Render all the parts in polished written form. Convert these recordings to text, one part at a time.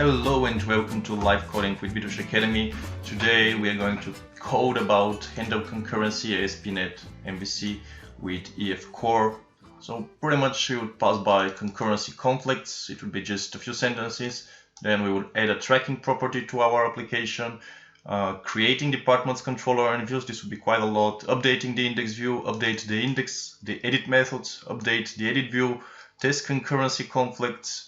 Hello and welcome to Live Coding with Vitos Academy. Today we are going to code about handle concurrency ASP.NET MVC with EF Core. So pretty much you would pass by concurrency conflicts. It would be just a few sentences. Then we would add a tracking property to our application, creating departments, controller, and views. This would be quite a lot. Updating the index view, update the index, the edit methods, update the edit view, test concurrency conflicts.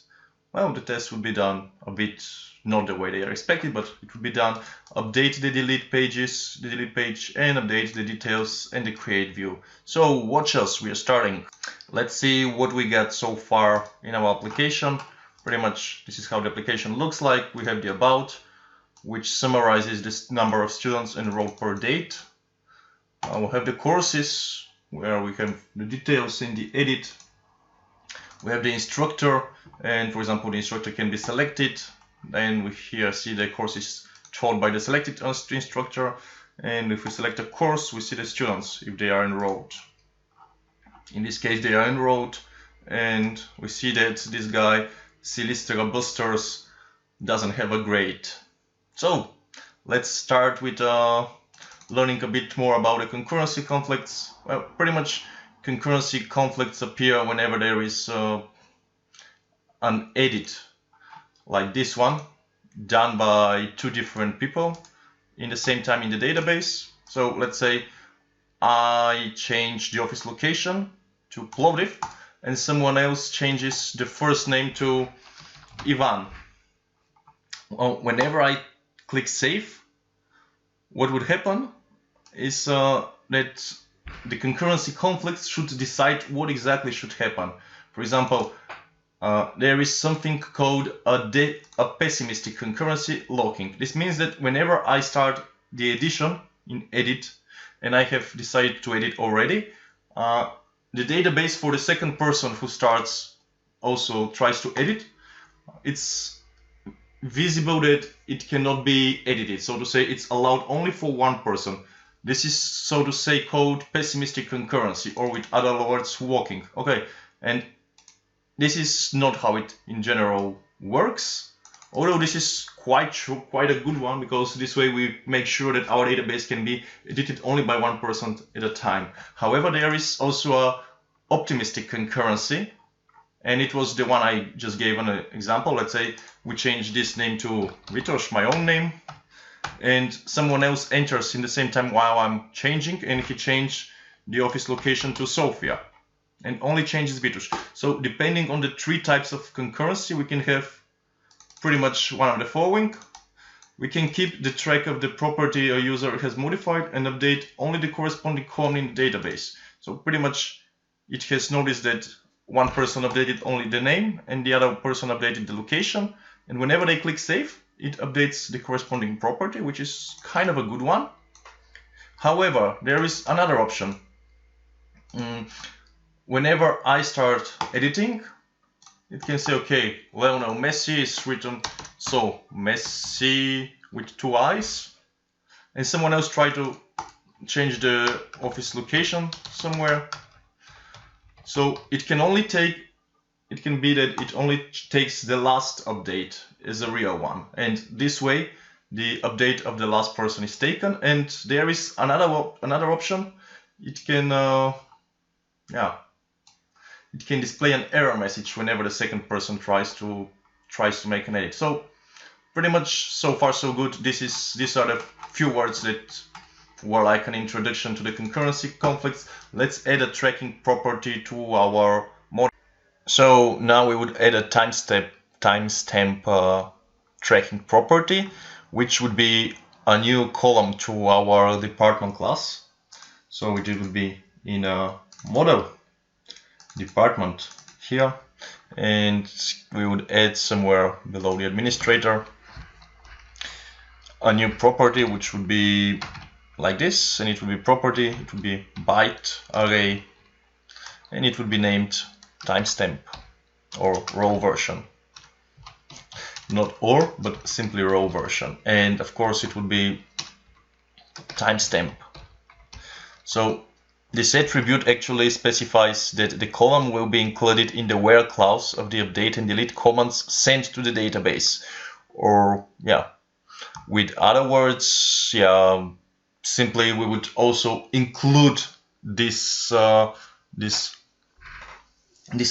Well, the test would be done a bit not the way they are expected, but it would be done. Update the delete pages, the delete page, and update the details and the create view. So watch us, we are starting. Let's see what we got so far in our application. Pretty much this is how the application looks like. We have the about, which summarizes this number of students enrolled per date. We'll have the courses, where we have the details in the edit. We have the instructor, and for example, the instructor can be selected. Then we here see the course is taught by the selected instructor. And if we select a course, we see the students if they are enrolled. In this case, they are enrolled, and we see that this guy, Silistera Boosters, doesn't have a grade. So let's start with learning a bit more about the concurrency conflicts. Well, pretty much concurrency conflicts appear whenever there is an edit like this one done by two different people in the same time in the database. So let's say I change the office location to Plovdiv and someone else changes the first name to Ivan. Well, whenever I click save, what would happen is that the concurrency conflicts should decide what exactly should happen. For example, there is something called a pessimistic concurrency locking. This means that whenever I start the addition in edit, and I have decided to edit already, the database for the second person who starts also tries to edit. It's visible that it cannot be edited. So to say, it's allowed only for one person. This is, so to say, called pessimistic concurrency, or with other words, walking. Okay, and this is not how it in general works, although this is quite a good one, because this way we make sure that our database can be edited only by one person at a time. However, there is also a optimistic concurrency, and it was the one I just gave an example. Let's say we change this name to Vitos, my own name, and someone else enters in the same time while I'm changing, and he changed the office location to Sofia and only changes Vitos. So depending on the three types of concurrency, we can have pretty much one of the following. We can keep the track of the property a user has modified and update only the corresponding column in the database. So pretty much it has noticed that one person updated only the name and the other person updated the location, and whenever they click save, it updates the corresponding property, which is kind of a good one. However, there is another option. Whenever I start editing, it can say, okay, Lionel Messi is written, so Messi with two eyes, and someone else try to change the office location somewhere. So it can only take, it can be that it only takes the last update as a real one, and this way the update of the last person is taken. And there is another option. It can it can display an error message whenever the second person tries to make an edit. So pretty much so far so good. These are the few words that were like an introduction to the concurrency conflicts. Let's add a tracking property to our model. So now we would add a timestamp tracking property, which would be a new column to our department class. So it would be in a model department here, and we would add somewhere below the administrator a new property, which would be like this, and it would be property, it would be byte array, and it would be named timestamp or raw version. Not or, but simply raw version. And of course it would be timestamp. So this attribute actually specifies that the column will be included in the where clause of the update and delete commands sent to the database, or yeah, with other words, yeah, simply we would also include this this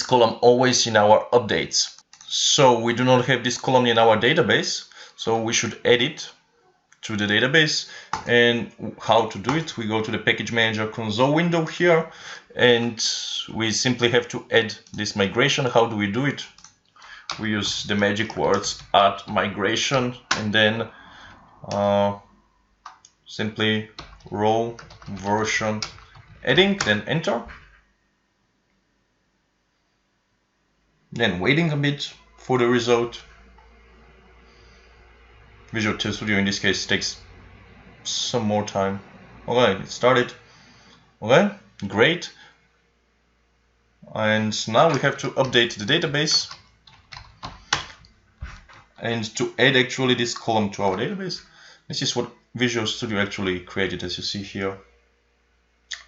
column always in our updates. So we do not have this column in our database, so we should add it to the database. And how to do it? We go to the package manager console window here, and we simply have to add this migration. How do we do it? We use the magic words add migration, and then simply row version adding, then enter. Then waiting a bit for the result. Visual Studio in this case takes some more time. Okay, it started. Okay, great. And now we have to update the database. And to add actually this column to our database, this is what Visual Studio actually created, as you see here.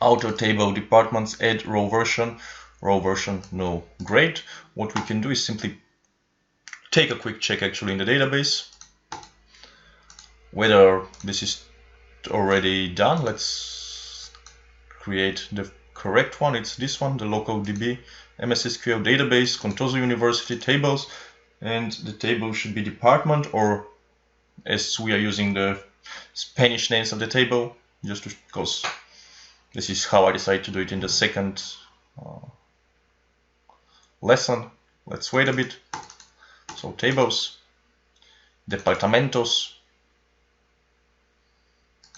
Auto table departments, add row version no. Great. What we can do is simply take a quick check actually in the database whether this is already done. Let's create the correct one. It's this one, the local DB MS SQL database, Contoso University tables, and the table should be department, or as we are using the Spanish names of the table, just because this is how I decided to do it in the second lesson. Let's wait a bit. So tables, departamentos.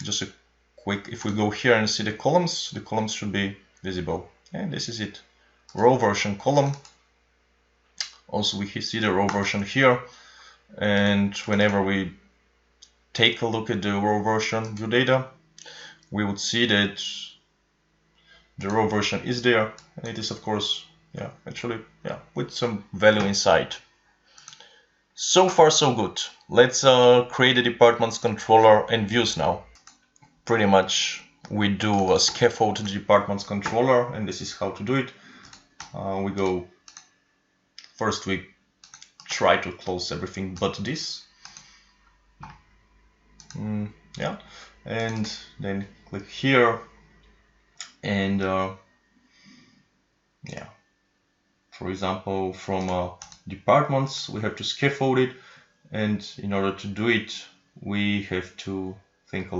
Just a quick, if we go here and see the columns should be visible. And this is it. Row version column. Also we see the row version here. And whenever we take a look at the row version view data, we would see that the row version is there. And it is of course, yeah, actually, yeah, with some value inside. So far so good. Let's create a departments controller and views now. Pretty much we do a scaffold to the departments controller, and this is how to do it. We go, first we try to close everything but this. Yeah, and then click here, and yeah, for example, from departments we have to scaffold it, and in order to do it we have to think a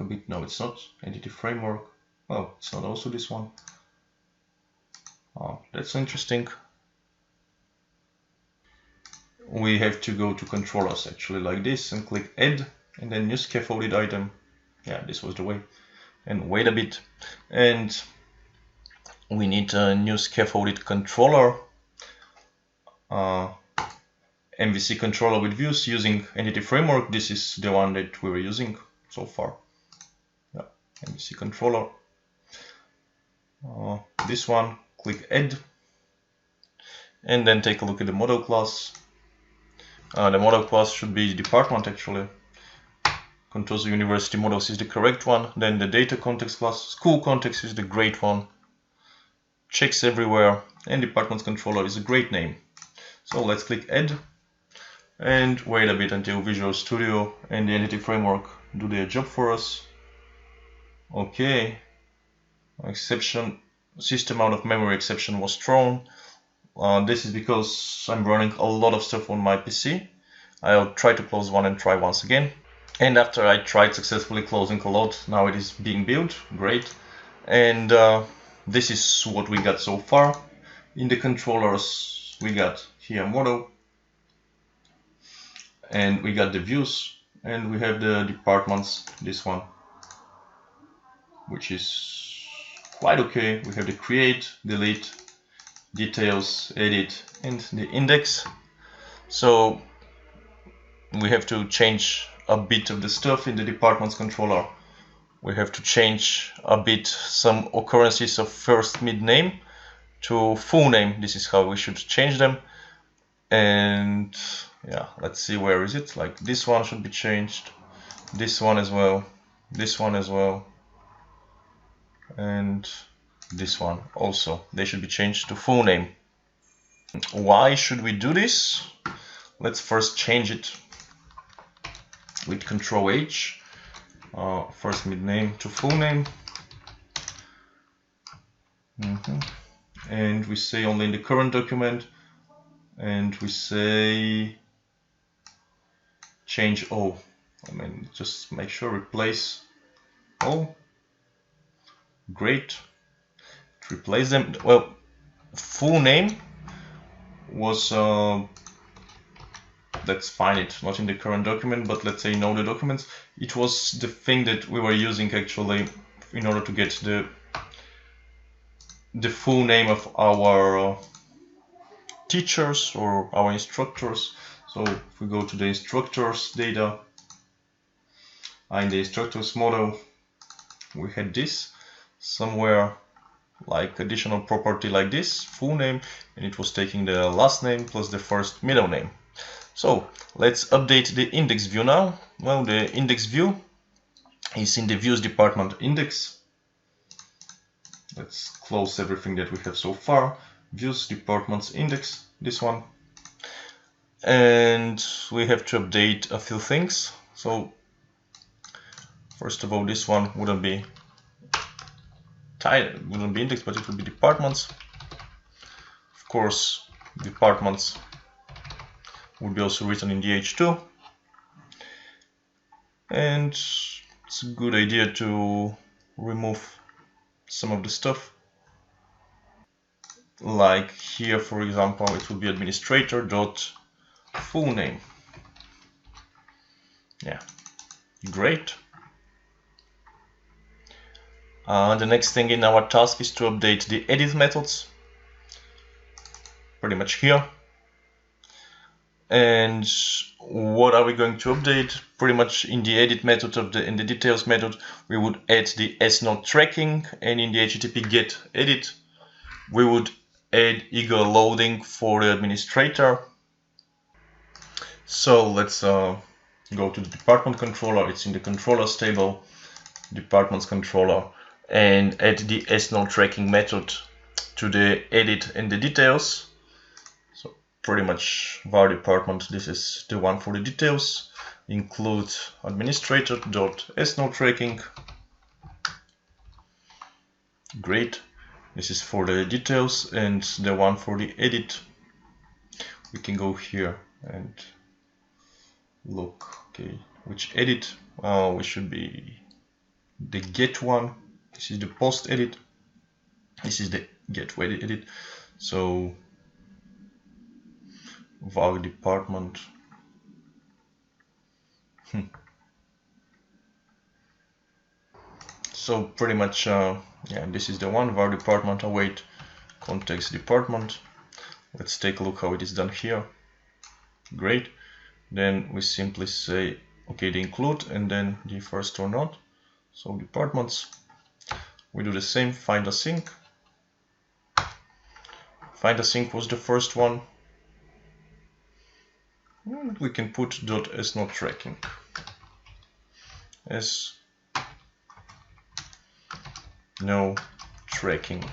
bit. No, it's not entity framework. Oh, it's not also this one. Oh, that's interesting. We have to go to controllers actually like this and click add, and then new scaffolded item. Yeah, this was the way. And wait a bit, and we need a new scaffolded controller, MVC controller with views using entity framework. This is the one that we were using so far. Yeah, MVC controller. This one, click add, and then take a look at the model class. The model class should be department actually. Contoso University models is the correct one. Then the data context class, school context is the great one. Checks everywhere, and department controller is a great name. So let's click add and wait a bit until Visual Studio and the entity framework do their job for us. Okay, exception, system out of memory exception was thrown. This is because I'm running a lot of stuff on my PC. I'll try to close one and try once again. And after I tried successfully closing a lot, now it is being built. Great. And this is what we got so far. In the controllers, we got here model, and we got the views, and we have the departments, this one, which is quite okay. We have the create, delete, details, edit, and the index. So we have to change a bit of the stuff in the departments controller. We have to change a bit some occurrences of first mid name to full name. This is how we should change them. And yeah, let's see, where is it? Like this one should be changed, this one as well, this one as well, and this one also. They should be changed to full name. Why should we do this? Let's first change it. with Control H, first mid name to full name. And we say only in the current document, and we say change O. I mean, just make sure replace O. Great. Replace them. Well, full name was let's find it, not in the current document, but let's say in all the documents. It was the thing that we were using actually in order to get the full name of our teachers or our instructors. So if we go to the instructors data, in the instructors model, we had this somewhere like additional property like this, full name, and it was taking the last name plus the first middle name. So let's update the index view now. Well, the index view is in the views department index. Let's close everything that we have so far. Views departments index, this one. And we have to update a few things. So first of all, this one wouldn't be indexed, but it would be departments. Of course, departments would be also written in DH2. And it's a good idea to remove some of the stuff. Like here, for example, it would be administrator dot full name. Yeah, great. The next thing in our task is to update the edit methods, pretty much here. And what are we going to update? Pretty much in the edit method in the details method, we would add the S-node tracking, and in the HTTP get edit, we would add eager loading for the administrator. So let's go to the department controller. It's in the controllers table, departments controller, and add the S-node tracking method to the edit and the details. So pretty much var department, this is the one for the details. Include administrator.snode tracking. Great. This is for the details, and the one for the edit. We can go here and look. Okay, which edit? We should be the get one. This is the post edit. This is the get edit. So var department. So pretty much, yeah, this is the one, var department await context department. Let's take a look how it is done here. Great. Then we simply say, okay, the include, and then the first or not. So departments. We do the same, find async. Find async was the first one. And we can put .snode tracking. No tracking.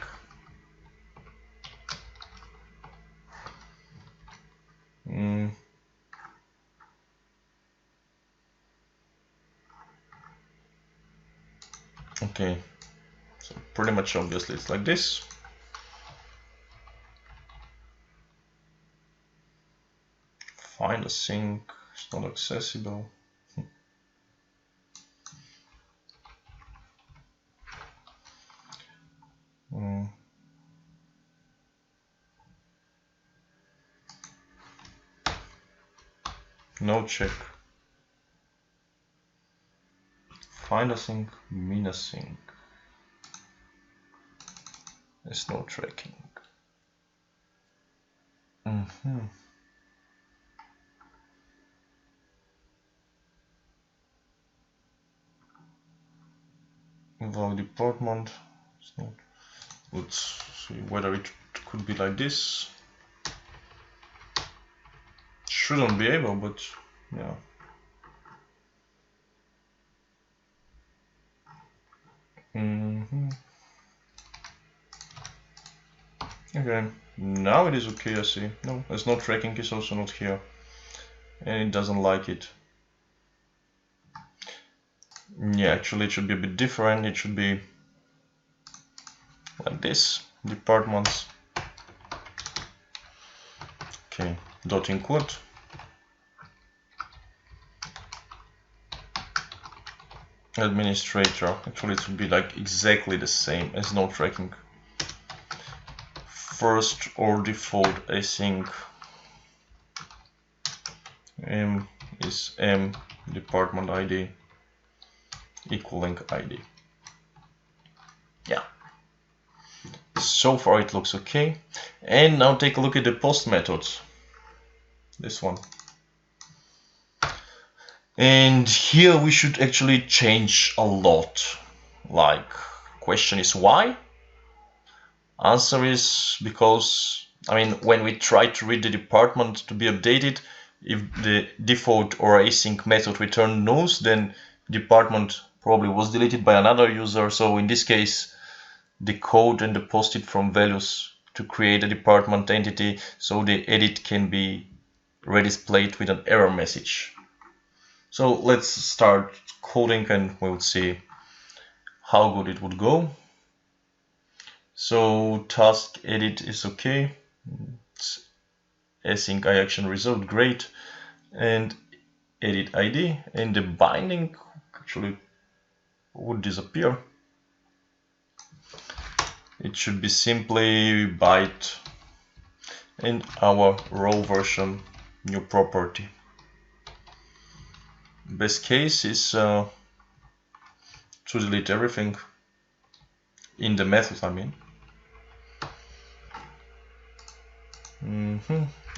Okay, so pretty much obviously it's like this. Find async, it's not accessible. No check. Find async, min async. There's no tracking. Involve department. It's not. Let's see whether it could be like this. Shouldn't be able, but yeah. Okay, now it is okay, I see. No, there's no tracking, is also not here. And it doesn't like it. Yeah, actually it should be a bit different. It should be like this, departments. Okay, dot include. Administrator. Actually it should be like exactly the same as no tracking. First or default async m is m department ID equaling ID. Yeah, so far it looks okay. And now take a look at the post methods, this one. And here we should actually change a lot. Like, question is why? Answer is because, I mean, when we try to read the department to be updated, if the default or async method return nulls, then department probably was deleted by another user. So in this case, the code and the posted from values to create a department entity, so the edit can be redisplayed with an error message. So let's start coding and we'll see how good it would go. So task edit is okay. It's async action result, great. And edit ID, and the binding actually would disappear. It should be simply byte and our raw version new property. Best case is to delete everything in the method, I mean.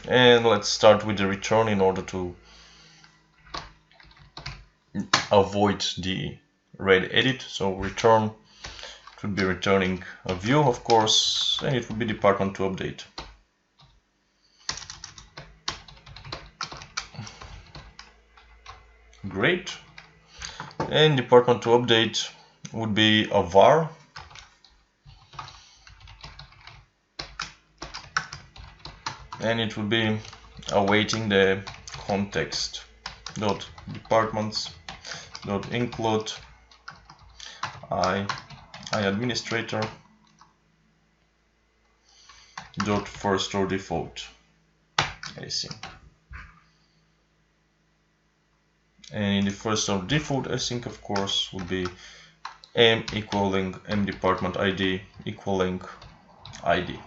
And let's start with the return in order to avoid the red edit. So return should be returning a view, of course, and it would be department to update. Great. And department to update would be a var. And it would be awaiting the context dot departments dot include I administrator dot first or default async. And in the first or default async, of course, would be m equaling m department ID equaling ID.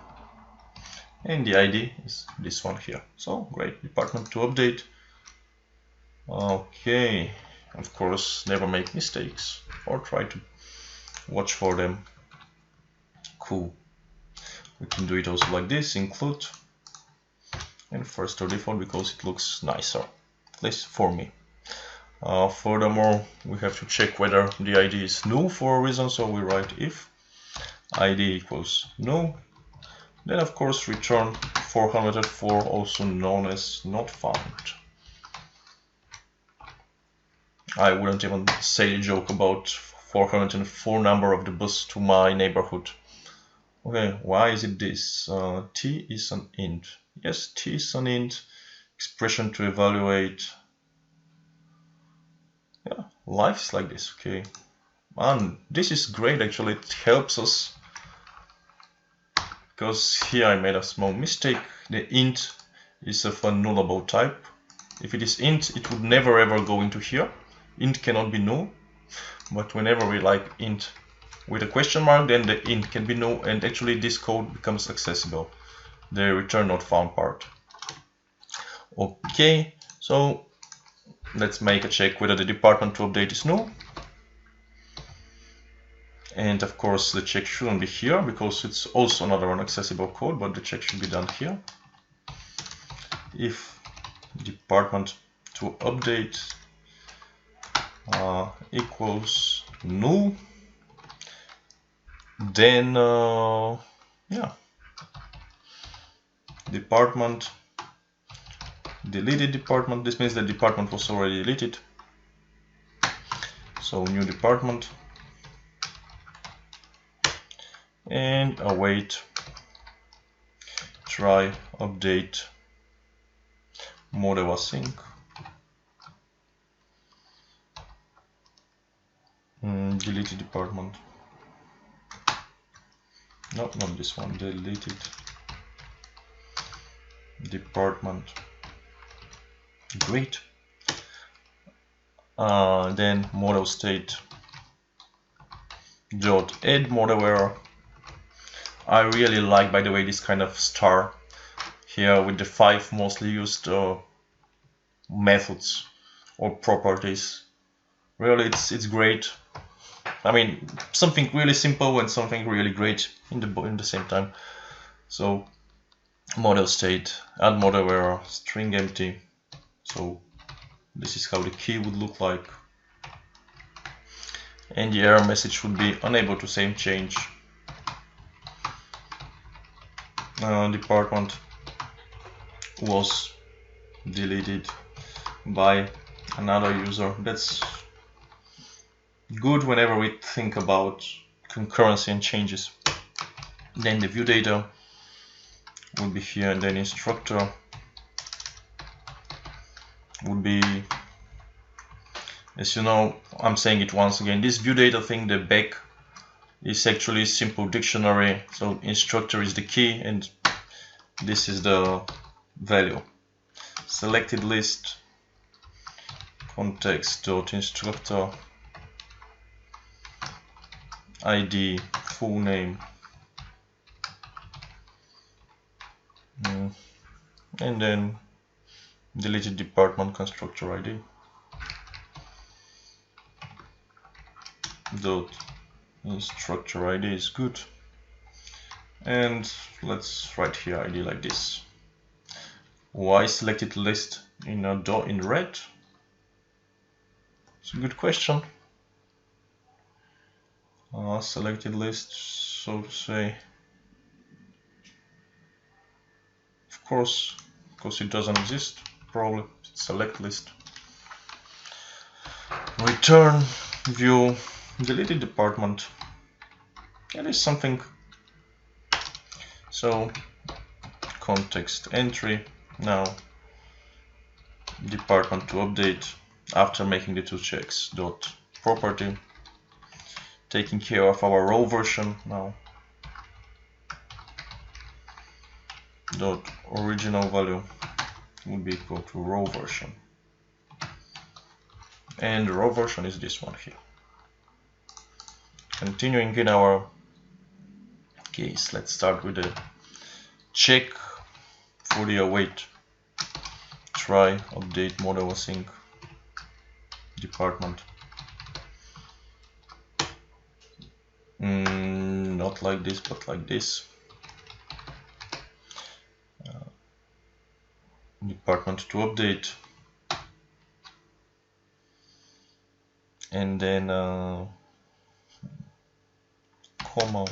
And the ID is this one here. So great, department to update. Okay, of course, never make mistakes or try to watch for them. Cool. We can do it also like this, include, and first or default because it looks nicer, at least for me. Furthermore, we have to check whether the ID is null for a reason, so we write if ID equals null. Then of course return 404, also known as not found. I wouldn't even say a joke about 404 number of the bus to my neighborhood. Okay, why is it this? T is an int. Yes, T is an int. Expression to evaluate. Yeah, life's like this, okay. And this is great actually, it helps us. Because here I made a small mistake. The int is of a nullable type. If it is int, it would never ever go into here. Int cannot be null. But whenever we like int with a question mark, then the int can be null, and actually this code becomes accessible. The return not found part. Okay, so let's make a check whether the department to update is null. And of course the check shouldn't be here because it's also another unaccessible code, but the check should be done here. If department to update equals null, then yeah, department deleted department. This means the department was already deleted. So new department. And await try update model async. Deleted department. No, not this one. Deleted department. Great. Then model state dot add model error. I really like, by the way, this kind of star here with the 5 mostly used methods or properties. Really, it's great. I mean, something really simple and something really great in the same time. So model state, add model error, string empty. So this is how the key would look like. And the error message would be unable to save change. Department was deleted by another user. That's good whenever we think about concurrency and changes. Then the view data would be here, and then instructor would be, as you know, I'm saying it once again, this view data thing, the back is actually a simple dictionary. So instructor is the key and this is the value. Selected list context.instructor ID full name and then deleted department constructor ID dot instructor ID is good, and let's write here ID like this. Why selected list in red? It's a good question. Selected list, so to say. Of course, because it doesn't exist, probably select list. Return view deleted department. That is something. So context entry now department to update after making the 2 checks dot property, taking care of our row version now dot original value would be equal to row version, and the row version is this one here. Continuing in our case, let's start with the check for the await try update model async department. Not like this, but like this. Department to update, and then comma.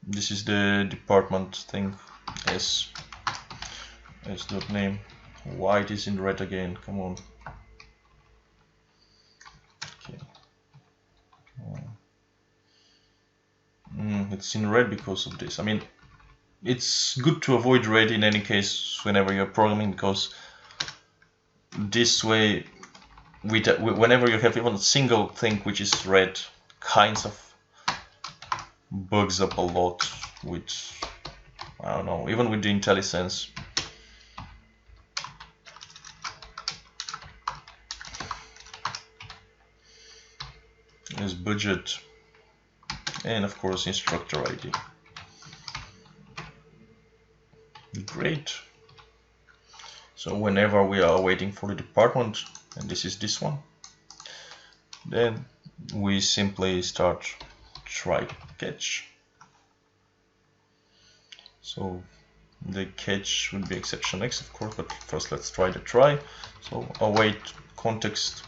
This is the department thing. S dot name. Why it is in red again? Come on. Okay. It's in red because of this. I mean, it's good to avoid red in any case whenever you're programming, because this way, whenever you have even a single thing which is red, kinds of bugs up a lot with, I don't know, even with the IntelliSense. Is budget, and of course instructor ID. Great. So whenever we are waiting for the department, and this is this one, then we simply start try catch. So the catch would be exception X, of course, but first let's try the try. So await context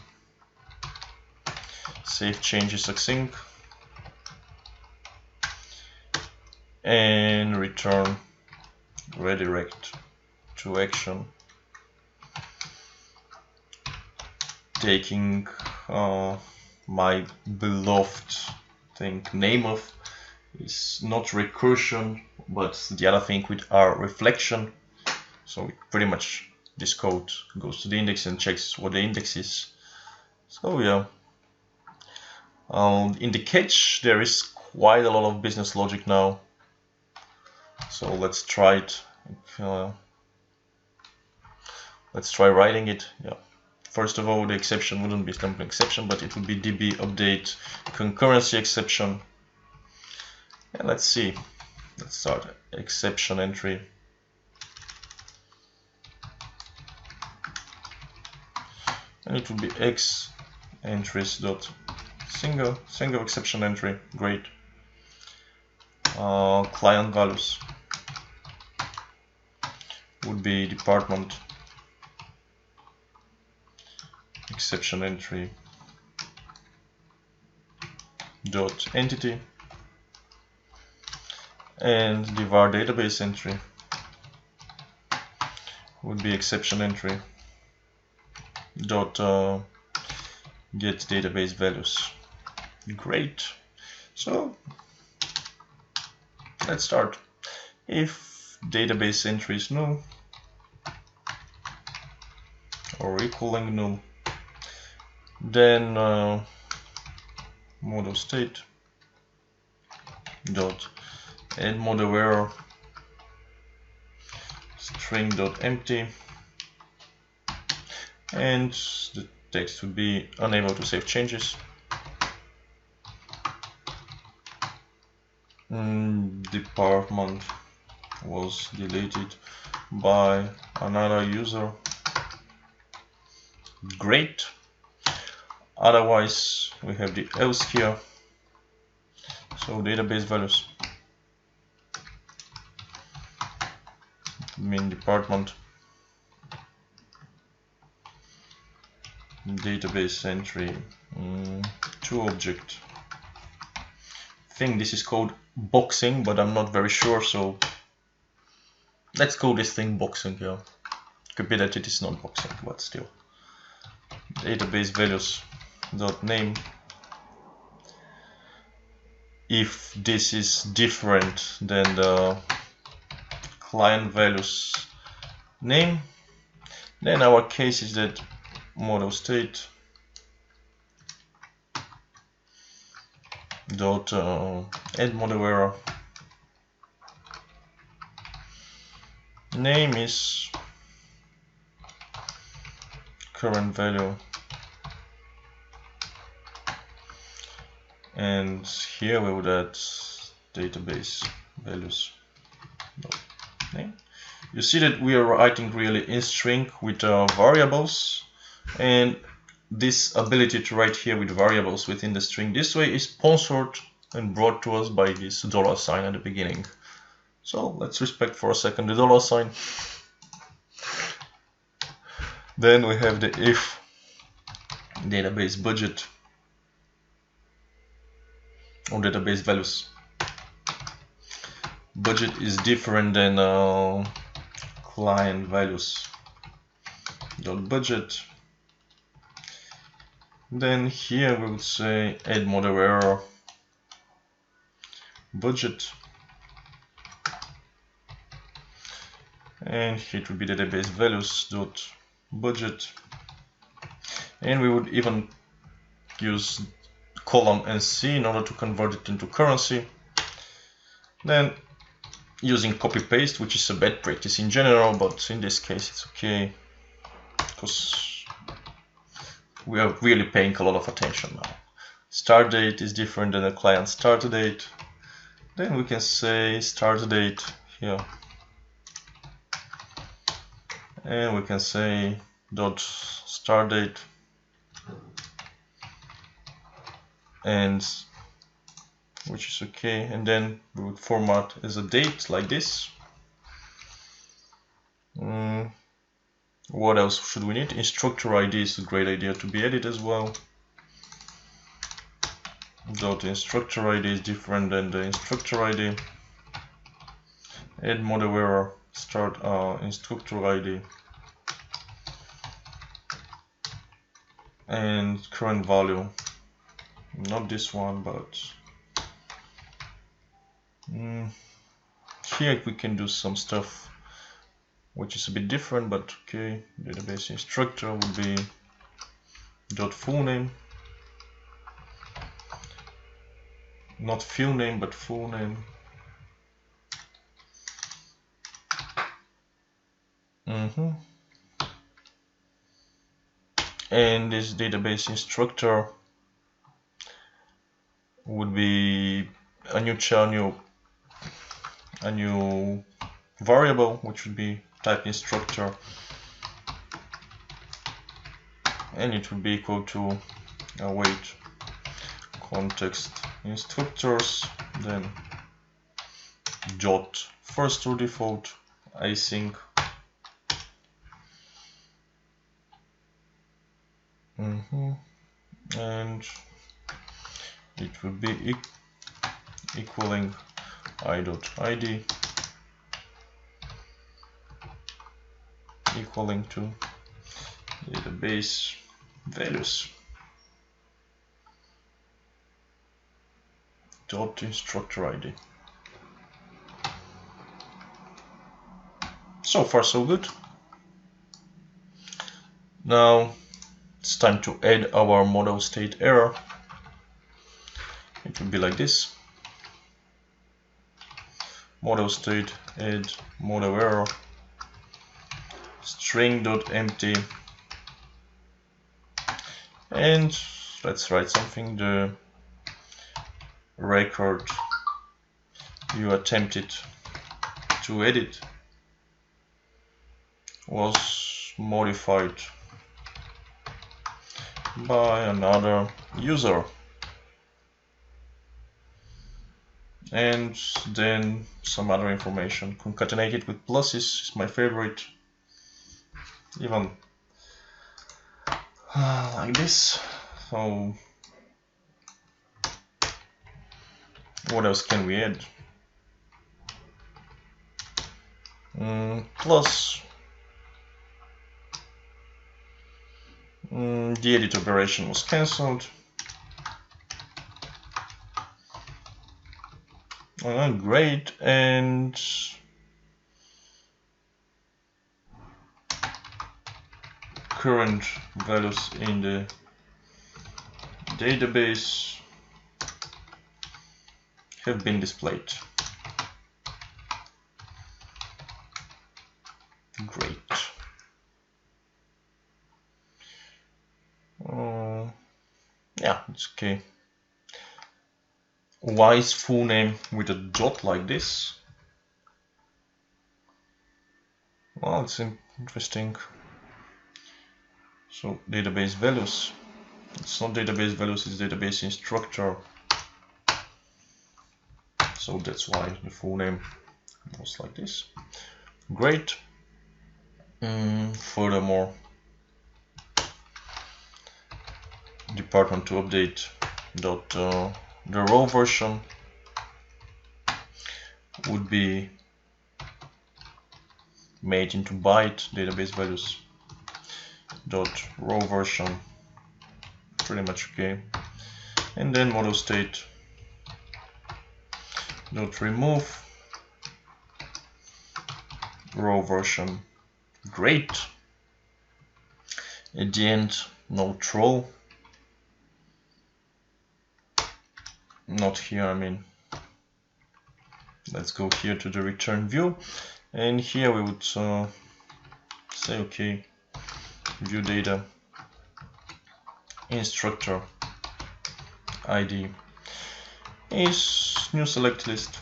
save changes async and return redirect to action, taking my beloved thing name of is not recursion, but the other thing with our reflection. So pretty much this code goes to the index and checks what the index is. So yeah, In the catch there is quite a lot of business logic now, so let's try it. Let's try writing it. Yeah. First of all, the exception wouldn't be simple exception, but it would be db update concurrency exception. And let's see. Let's start exception entry. And it will be x entries dot single exception entry. Great. Client values would be department exception entry dot entity, and the var database entry would be exception entry dot get database values. Great. So let's start. If database entry is null or equaling null, then model state dot add model error string dot empty, and the text would be unable to save changes. Department was deleted by another user. Great. Otherwise we have the else here. So database values mean department database entry to object. I think this is called boxing, but I'm not very sure, so let's call this thing boxing here. Could be that it is not boxing, but still. Database values dot name. If this is different than the client values name, then our case is that model state dot add model error name is current value, and here we would add database values name. You see that we are writing really in string with variables, and this ability to write here with variables within the string this way is sponsored and brought to us by this $sign at the beginning. So let's respect for a second the $sign. Then we have the if database budget or database values. Budget is different than client values dot budget. Then here we would say add model error budget, and here it would be database values dot budget, and we would even use column and C in order to convert it into currency. Then using copy paste, which is a bad practice in general, but in this case it's okay because we are really paying a lot of attention now. Start date is different than the client start date. Then we can say start date here, and we can say dot start date, and which is okay, and then we would format as a date like this. What else should we need? Instructor ID is a great idea to be added as well. Dot instructor ID is different than the instructor ID. Add model error start instructor ID, and current value, not this one, but here we can do some stuff which is a bit different, but okay. Database instructor would be dot full name, not field name but full name. And this database instructor would be a new variable, which would be type instructor, and it would be equal to await context instructors, then dot first to default async, and it will be equaling i.id equaling to database values dot instructor ID. So far so good. Now it's time to add our model state error. It will be like this: model state add model error string.empty, and let's write something. The record you attempted to edit was modified by another user. And then some other information concatenated with pluses is my favorite, even like this. So what else can we add? Plus the edit operation was cancelled. Great, and current values in the database have been displayed. Great. Yeah, it's okay. Why is full name with a dot like this? Well, it's interesting. So database values. It's not database values, it's database instructor. So that's why the full name was like this. Great. Furthermore, department to update dot the row version would be made into byte database values dot row version, pretty much okay. And then model state dot remove row version. Great. At the end, no troll. Not here, I mean. Let's go here to the return view, and here we would say okay, view data instructor ID is new select list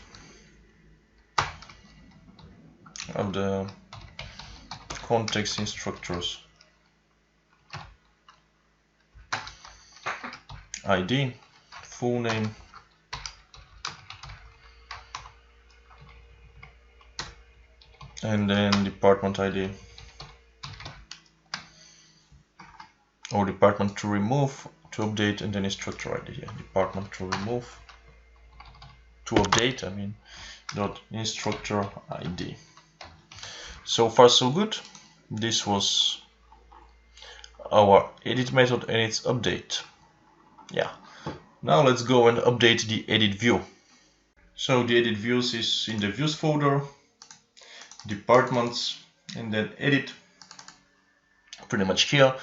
of the context instructors ID, full name, and then department ID or department to remove, to update, and then instructor ID here. Department to remove, to update, I mean, dot instructor ID. So far so good. This was our edit method and its update. Yeah. Now let's go and update the edit view. So the edit views is in the views folder, departments, and then edit. Pretty much here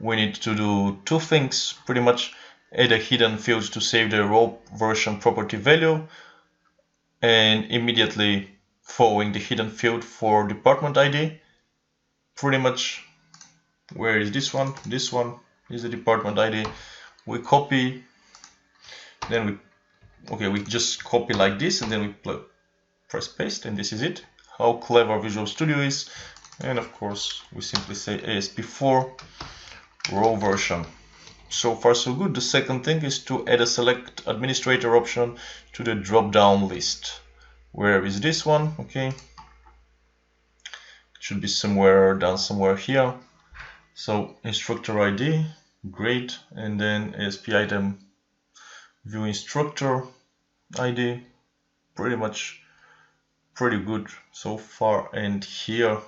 we need to do two things. Pretty much add a hidden field to save the raw version property value, and immediately following the hidden field for department ID. Pretty much, where is this one? This one is the department ID. We copy, then we just copy like this, and then we press paste, and this is it. How clever Visual Studio is. And of course, we simply say ASP4 raw version. So far so good. The second thing is to add a select administrator option to the drop-down list. Where is this one? Okay, it should be somewhere down somewhere here. So instructor ID, great, and then ASP item view instructor ID, pretty much pretty good so far. And here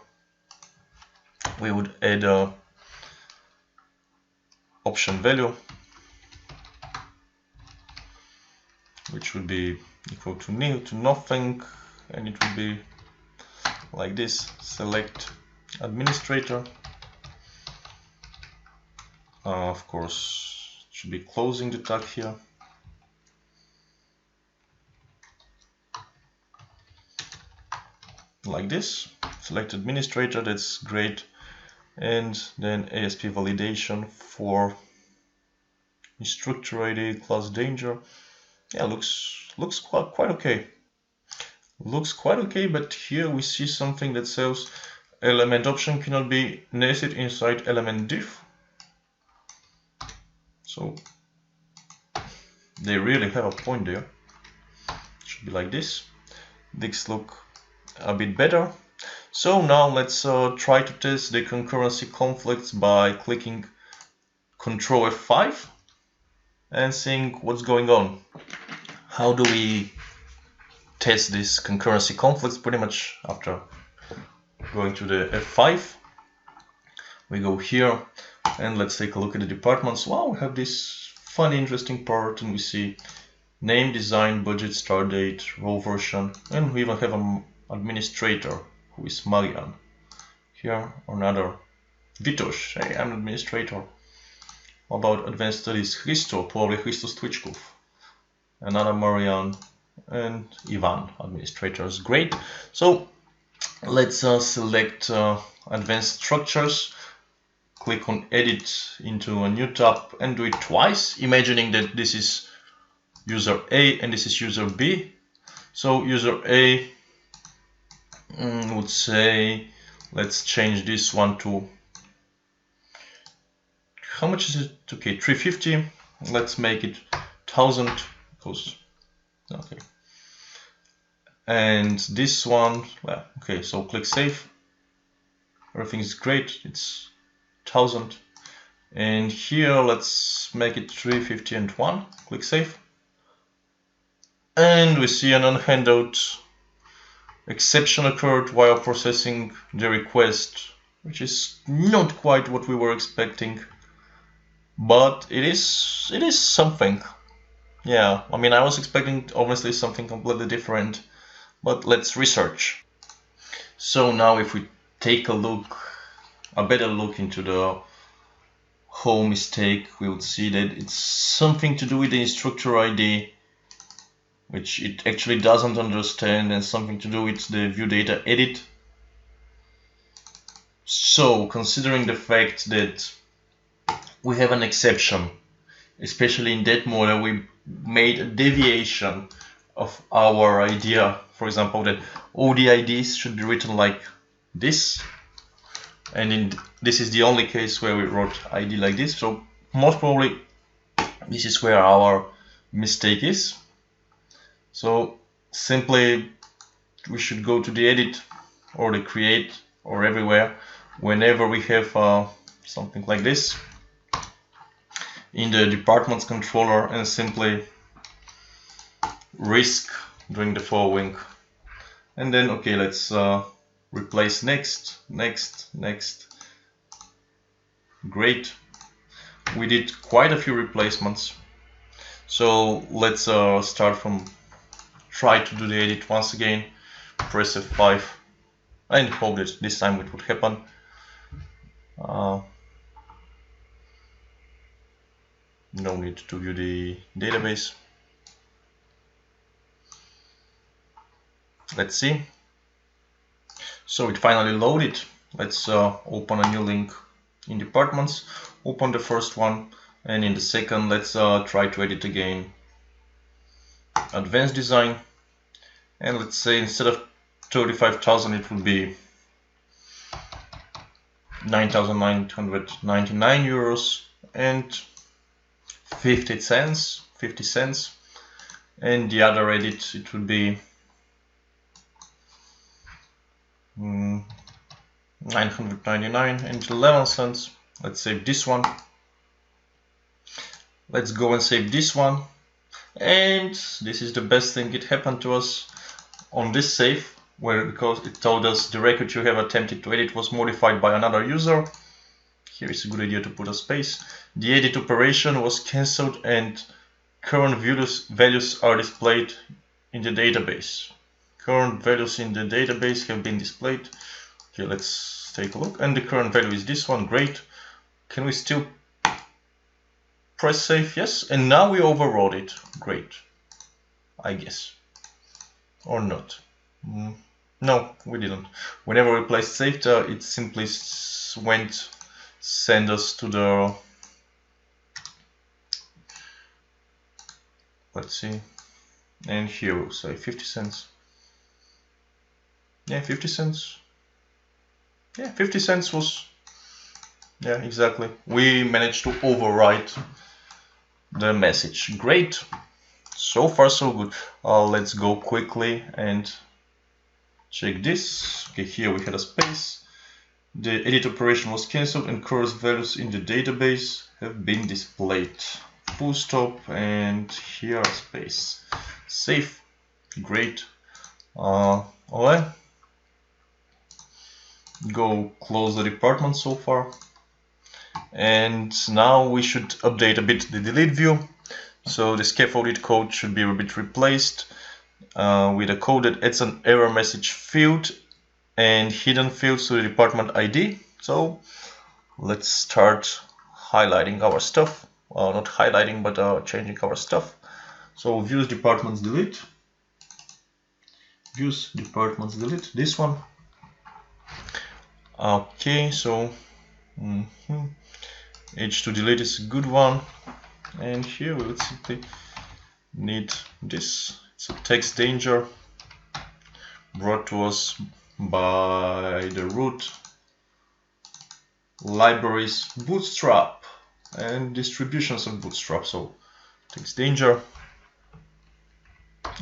we would add a option value, which would be equal to nil, to nothing, and it would be like this: select administrator. Of course, should be closing the tag here. Like this, select administrator, that's great. And then ASP validation for instructor ID, class danger. Yeah, looks quite okay. Looks quite okay, but here we see something that says element option cannot be nested inside element diff. So they really have a point there. It should be like this. These look a bit better. So now let's try to test the concurrency conflicts by clicking Ctrl F5 and seeing what's going on. How do we test these concurrency conflicts? Pretty much after going to the F5, we go here and let's take a look at the departments. Wow, we have this funny, interesting part, and we see name, design, budget, start date, raw version, and we even have an administrator who is Marian. Here another Vitos, hey, I'm an administrator. About advanced studies, Christo, probably Christos Twitchkov. Another Marian, and Ivan, administrators. Great. So let's select advanced structures, click on edit into a new tab and do it twice, imagining that this is user A and this is user B. So user A would say, let's change this one to, how much is it? Okay, 350. Let's make it 1000 because, okay. And this one, well, okay, so click save. Everything is great, it's 1000. And here let's make it 350 and 1. Click save. And we see an unhandled exception occurred while processing the request, which is not quite what we were expecting, but it is something. Yeah, I mean, I was expecting obviously something completely different, but let's research. So now if we take a better look into the whole mistake, we would see that it's something to do with the instructor ID, which it actually doesn't understand, and something to do with the view data edit. So considering the fact that we have an exception, especially in that model, we made a deviation of our idea, for example, that all the IDs should be written like this, and this is the only case where we wrote ID like this. So most probably this is where our mistake is. So simply we should go to the edit or the create or everywhere whenever we have something like this in the departments controller, and simply risk doing the following. And then, okay, let's replace next. Great. We did quite a few replacements. So let's start from, try to do the edit once again, press F5 and hope that this time it would happen. No need to view the database. Let's see. So it finally loaded. Let's open a new link in departments. Open the first one, and in the second, let's try to edit again. Advanced design, and let's say instead of 35,000, it would be 9,999 euros and 50 cents. And the other edit, it would be 999 and 11 cents. Let's save this one. Let's go and save this one. And this is the best thing that happened to us on this save, where because it told us the record you have attempted to edit was modified by another user. Here is a good idea to put a space. The edit operation was cancelled and current values are displayed in the database. Current values in the database have been displayed. Okay, let's take a look. And the current value is this one. Great. Can we still press save? Yes. And now we overrode it. Great. I guess. Or not. No, we didn't. Whenever we placed save, it simply send us to the, let's see, and here we'll say 50 cents. Yeah, 50 cents. Yeah, 50 cents was, yeah, exactly. We managed to overwrite the message. Great. So far so good. Let's go quickly and check this. Okay, here we had a space. The edit operation was cancelled and current values in the database have been displayed. Full stop, and here a space. Save. Great. Alright. Go close the department so far. And now we should update a bit the delete view. So the scaffolded code should be a bit replaced with a code that adds an error message field and hidden fields to the department ID. So let's start highlighting our stuff. Not highlighting, but changing our stuff. So views departments delete. Views departments delete. This one. Okay, so H to delete is a good one. And here we will simply need this. It's a text danger brought to us by the root libraries Bootstrap and distributions of Bootstrap. So text danger,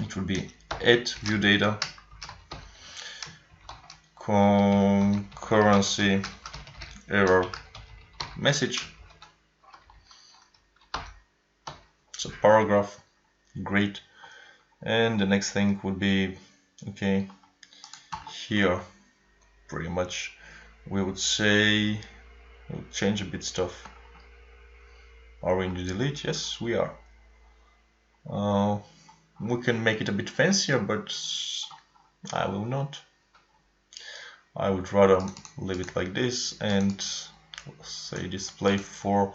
it will be add view data concurrency error message. It's a paragraph. Great. And the next thing would be, okay, here pretty much we would say we'll change a bit stuff. Are we in the delete? Yes, we are. We can make it a bit fancier, but I will not. I would rather leave it like this and say display for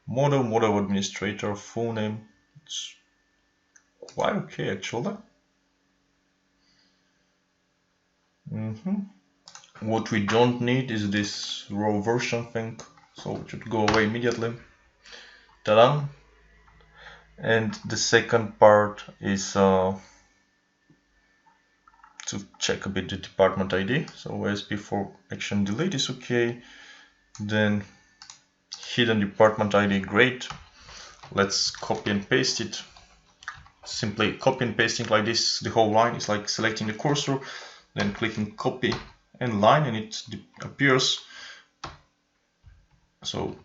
model administrator full name. It's quite okay actually. What we don't need is this raw version thing, so it should go away immediately. Ta-da! And the second part is to check a bit the department ID. So as before, action delete is okay. Then hidden department ID, great. Let's copy and paste it. Simply copy and pasting like this the whole line. It's like selecting the cursor, then clicking copy and line, and it appears. So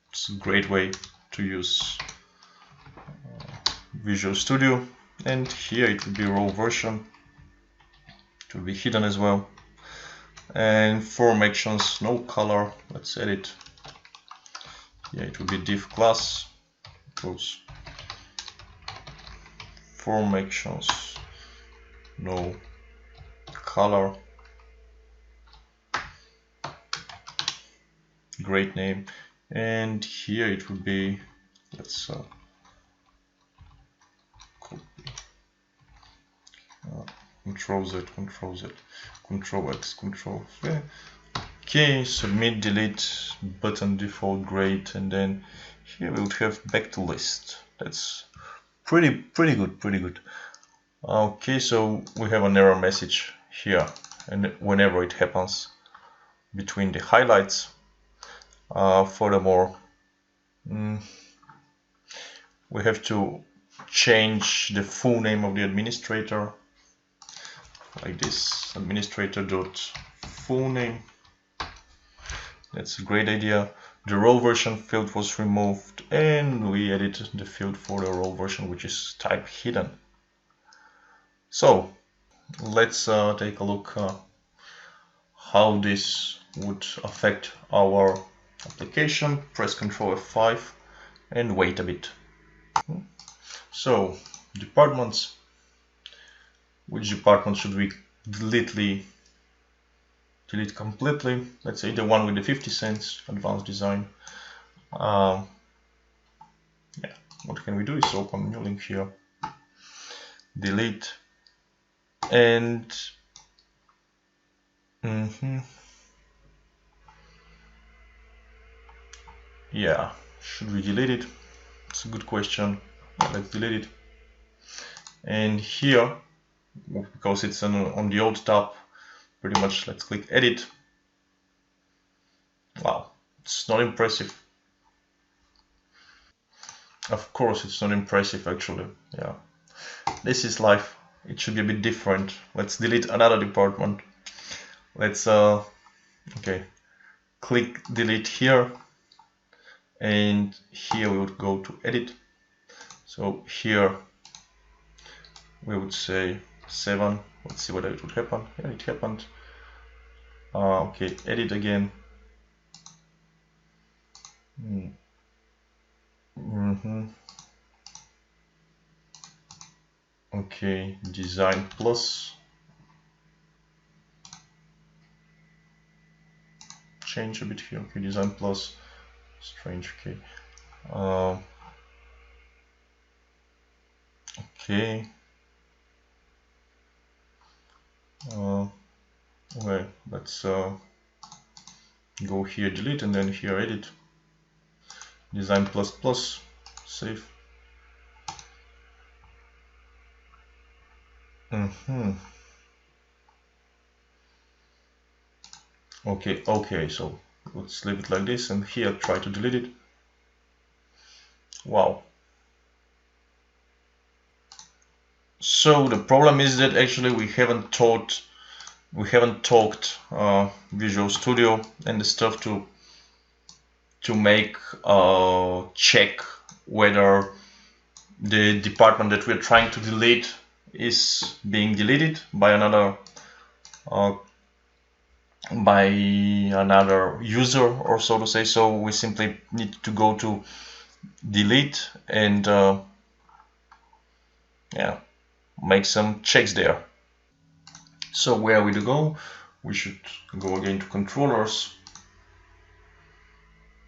it's a great way to use Visual Studio. And here it will be raw version. It will be hidden as well. And form actions, no color. Let's edit. Yeah, it will be div class. Close. Form actions, no color. Great name. And here it would be Let's copy. Control Z, Control Z, Control X, Control V. Okay, submit, delete, button default, great, and then here we would have back to list. That's pretty good. Okay, so we have an error message here, and whenever it happens between the highlights. Furthermore, we have to change the full name of the administrator, like this, administrator.full name. That's a great idea. The role version field was removed, and we added the field for the role version, which is type hidden. So let's take a look how this would affect our application. Press Ctrl F5 and wait a bit. So departments, which department should we delete completely? Let's say the one with the 50 cents, advanced design. Yeah, what can we do is open new link here, delete, and yeah, should we delete it? It's a good question. Let's delete it. And here, because it's on the old tab, pretty much let's click edit. Wow, it's not impressive. Of course it's not impressive actually. Yeah, this is life. It should be a bit different. Let's delete another department. Let's okay, click delete here, and here we would go to edit. So here we would say 7. Let's see whether it would happen. Yeah, it happened. Okay, edit again. Okay, design plus. Change a bit here. Okay, design plus. Strange. Okay. Okay. Okay, let's go here, delete, and then here edit. Design plus plus. Save. Okay, so let's leave it like this, and here try to delete it. Wow. So the problem is that actually we haven't talked Visual Studio and the stuff to make check whether the department that we're trying to delete is being deleted by another user, or so to say. So we simply need to go to delete and yeah, make some checks there. So where are we to go? We should go again to controllers,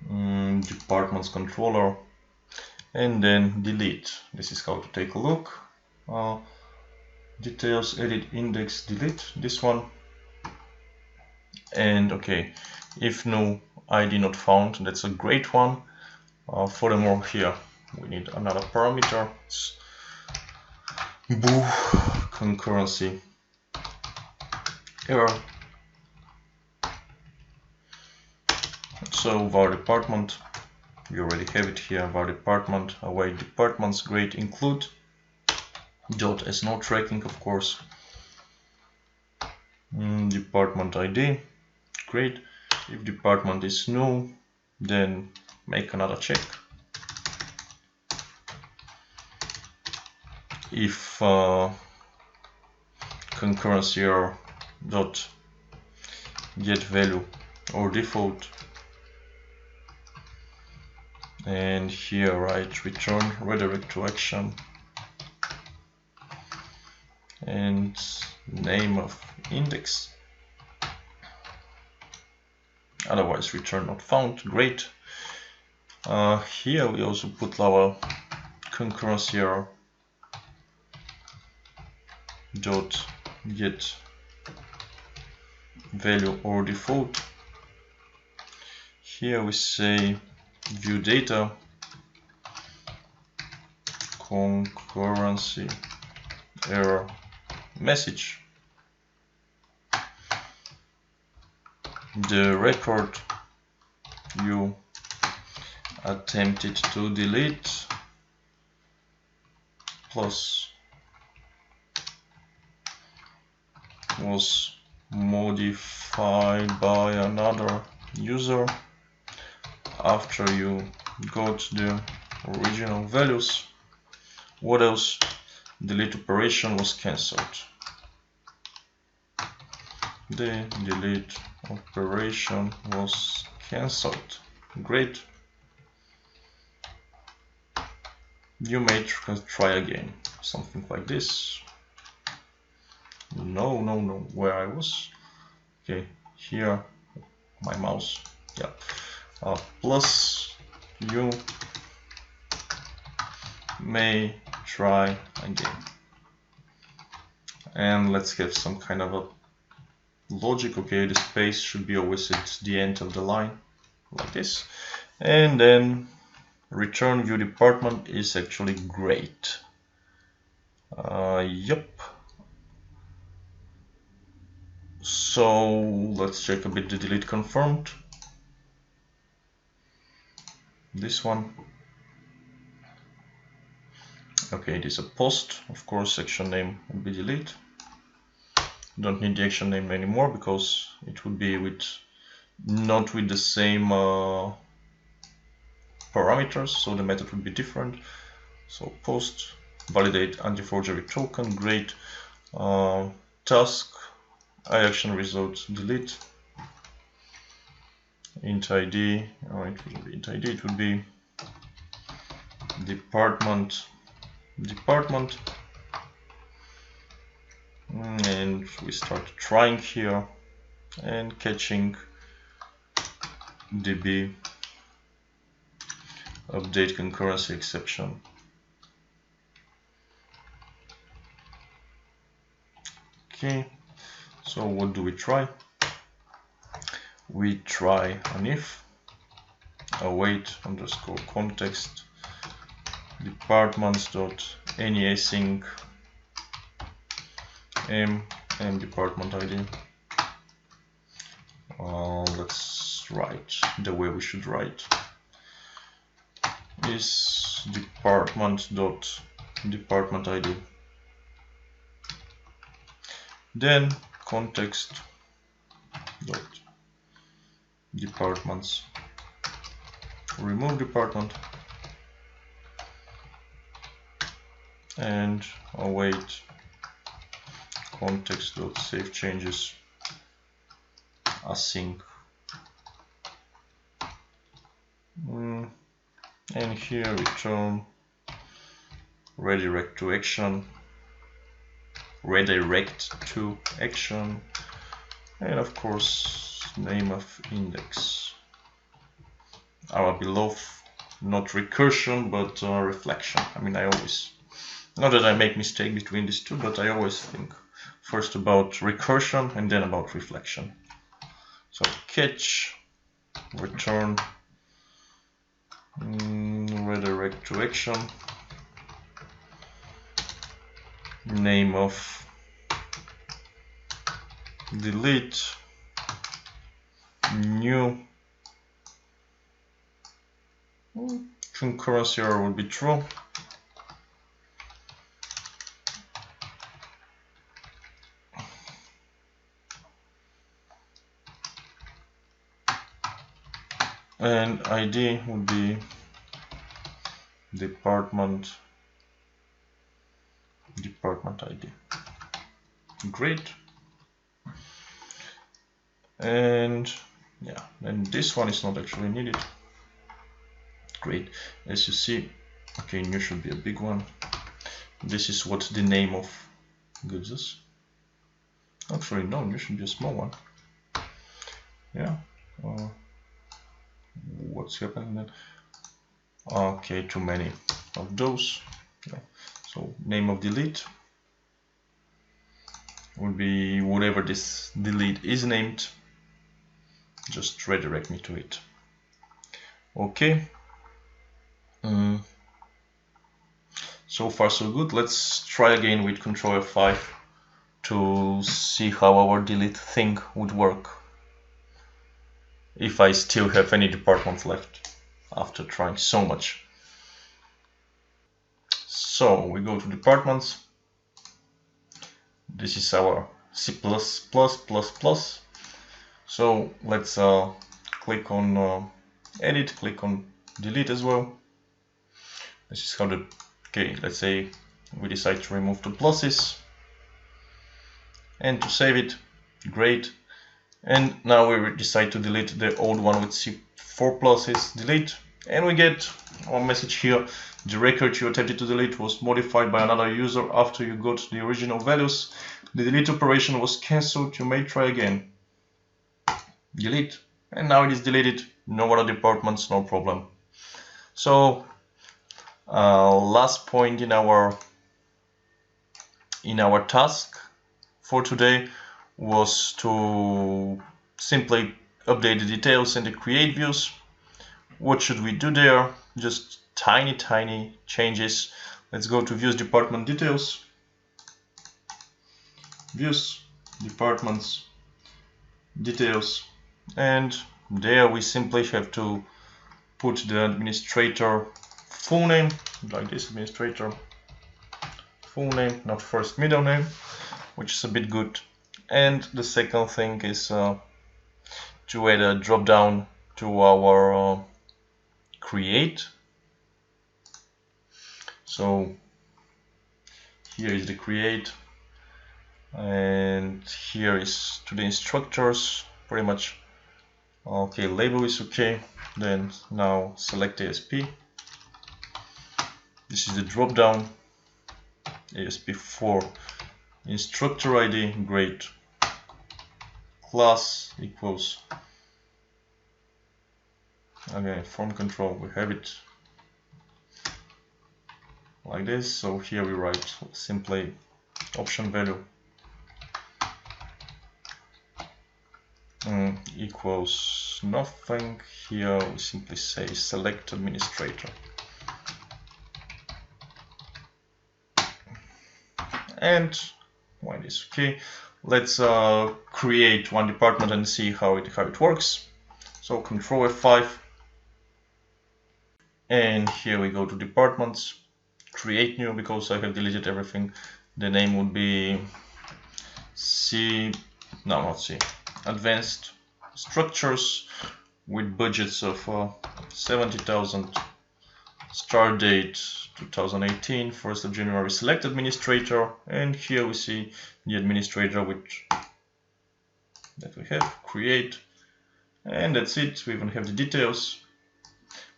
departments controller, and then delete. This is how to take a look. Details, edit, index, delete, this one. And okay, if no ID not found, that's a great one. Furthermore, here we need another parameter. It's concurrency error. So var department, we already have it here. Var department, await departments, great, include dot as no tracking, of course. Department ID, great. If department is null, then make another check. If concurrency error dot get value or default, and here write return redirect to action and name of index, otherwise return not found, great. Here we also put our concurrency error dot get value or default. Here we say view data concurrency error message. The record you attempted to delete plus was modified by another user after you got the original values. What else? Delete operation was cancelled. The delete operation was cancelled. Great. You may try again. Something like this. No, where I was. Okay, here, my mouse. Yeah. Plus you may try again. And let's get some kind of a logic. Okay, the space should be always at the end of the line, like this. And then return view department is actually great. Yep. So let's check a bit the delete confirmed. This one. Okay, it is a post. Of course, action name will be delete. Don't need the action name anymore because it would be with not with the same parameters, so the method would be different. So post validate anti-forgery token, great. Task action result delete. Int ID, it would be int ID. It would be department, and we start trying here and catching db update concurrency exception. Okay, so what do we try? We try an if await underscore context departments dot any async m and department ID. Let's write the way we should write. Is department dot department ID. Then context dot departments remove department and await context dot save changes async. And here return redirect to action, and of course name of index. Our below, not recursion but reflection. I mean, I always, not that I make mistake between these two, but I always think first about recursion and then about reflection. So catch return redirect to action, name of delete, new concurrency error will be true. And ID would be department ID. Great. And yeah, and this one is not actually needed. Great. As you see, okay, new should be a big one. This is what the name of gives us. Actually, no, new should be a small one. Yeah. What's happening then? Okay, too many of those. So name of delete would be whatever this delete is named. Just redirect me to it. Okay. So far so good. Let's try again with Ctrl F5 to see how our delete thing would work. If I still have any departments left after trying so much. So we go to departments. This is our C+++++. So let's click on edit, click on delete as well. This is how the, okay, let's say we decide to remove the pluses and to save it, great. And now we decide to delete the old one with C4 pluses, delete, and we get our message here. The record you attempted to delete was modified by another user after you got the original values. The delete operation was cancelled, you may try again. Delete, and now it is deleted, no other departments, no problem. So last point in our task for today was to simply update the details in the create views. What should we do there? Just tiny changes. Let's go to views, department details, views, departments, details, and there we simply have to put the administrator full name, like this, administrator full name, not first middle name, which is a bit good. And the second thing is to add a drop down to our create. So here is the create, and here is to the instructors, pretty much. Okay, label is okay. Then now select ASP. This is the drop down, ASP4 instructor ID, great. Class equals, okay, form control, we have it like this. So here we write simply option value equals nothing. Here we simply say select administrator. And when it's okay, let's create one department and see how it works. So Ctrl F5, and here we go to departments, create new, because I have deleted everything. The name would be advanced structures with budgets of 70,000, start date 2018, 1st of January, select administrator, and here we see the administrator that we have, create, and that's it. We even have the details,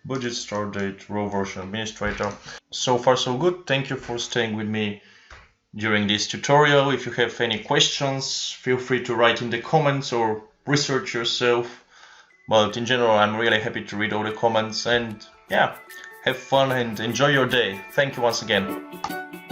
budget, start date, row version, administrator. So far so good. Thank you for staying with me during this tutorial. If you have any questions, feel free to write in the comments or research yourself. But in general, I'm really happy to read all the comments, and yeah, have fun and enjoy your day. Thank you once again.